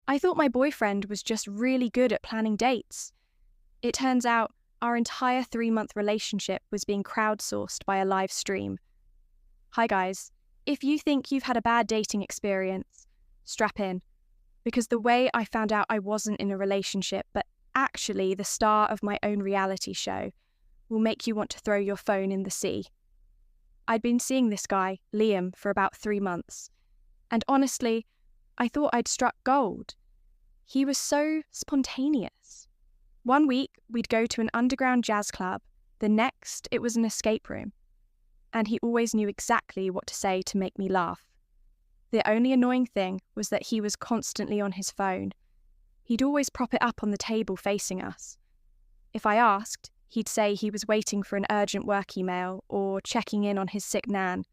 I thought my boyfriend was just really good at planning dates. It turns out our entire 3-month relationship was being crowdsourced by a live stream. Hi guys, if you think you've had a bad dating experience, strap in, because the way I found out I wasn't in a relationship but actually the star of my own reality show will make you want to throw your phone in the sea. I'd been seeing this guy, Liam, for about 3 months, and honestly, I thought I'd struck gold. He was so spontaneous. One week, we'd go to an underground jazz club. The next, it was an escape room. And he always knew exactly what to say to make me laugh. The only annoying thing was that he was constantly on his phone. He'd always prop it up on the table facing us. If I asked, he'd say he was waiting for an urgent work email or checking in on his sick nan.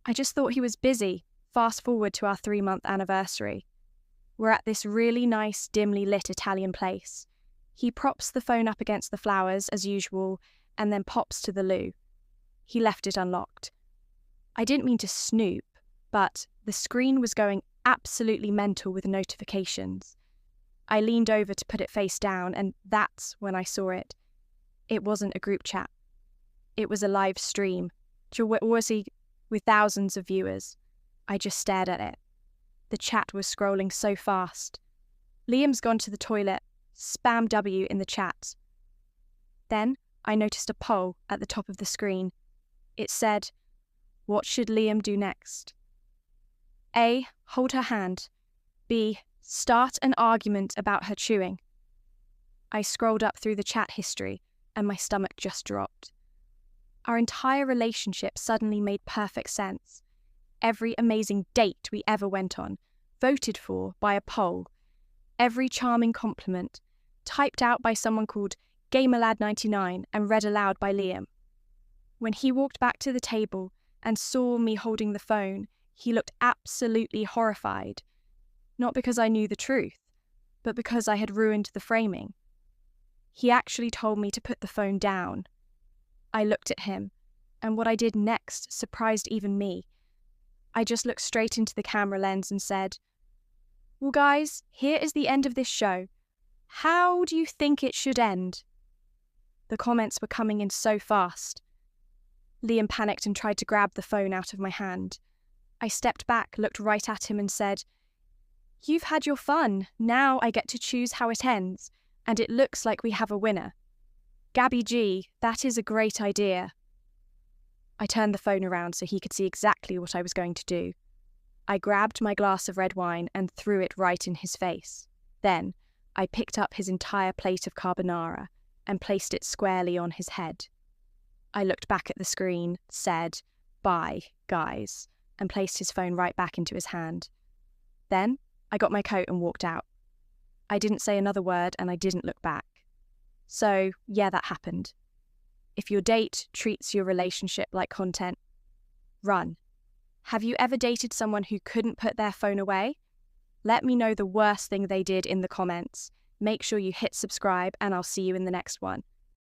I just thought he was busy. Fast forward to our 3-month anniversary. We're at this really nice, dimly lit Italian place. He props the phone up against the flowers, as usual, and then pops to the loo. He left it unlocked. I didn't mean to snoop, but the screen was going absolutely mental with notifications. I leaned over to put it face down, and that's when I saw it. It wasn't a group chat. It was a live stream, with thousands of viewers. I just stared at it. The chat was scrolling so fast. Liam's gone to the toilet. Spam W in the chat. Then I noticed a poll at the top of the screen. It said, what should Liam do next? A. Hold her hand. B. Start an argument about her chewing. I scrolled up through the chat history and my stomach just dropped. Our entire relationship suddenly made perfect sense. Every amazing date we ever went on, voted for by a poll. Every charming compliment, typed out by someone called GamerLad99 and read aloud by Liam. When he walked back to the table and saw me holding the phone, he looked absolutely horrified. Not because I knew the truth, but because I had ruined the framing. He actually told me to put the phone down. I looked at him, and what I did next surprised even me. I just looked straight into the camera lens and said, well guys, here is the end of this show. How do you think it should end? The comments were coming in so fast. Liam panicked and tried to grab the phone out of my hand. I stepped back, looked right at him and said, you've had your fun. Now I get to choose how it ends, and it looks like we have a winner. gabbyG, that is a great idea. I turned the phone around so he could see exactly what I was going to do. I grabbed my glass of red wine and threw it right in his face. Then I picked up his entire plate of carbonara and placed it squarely on his head. I looked back at the screen, said, bye, guys, and placed his phone right back into his hand. Then I got my coat and walked out. I didn't say another word and I didn't look back. So, yeah, that happened. If your date treats your relationship like content, run. Have you ever dated someone who couldn't put their phone away? Let me know the worst thing they did in the comments. Make sure you hit subscribe and I'll see you in the next one.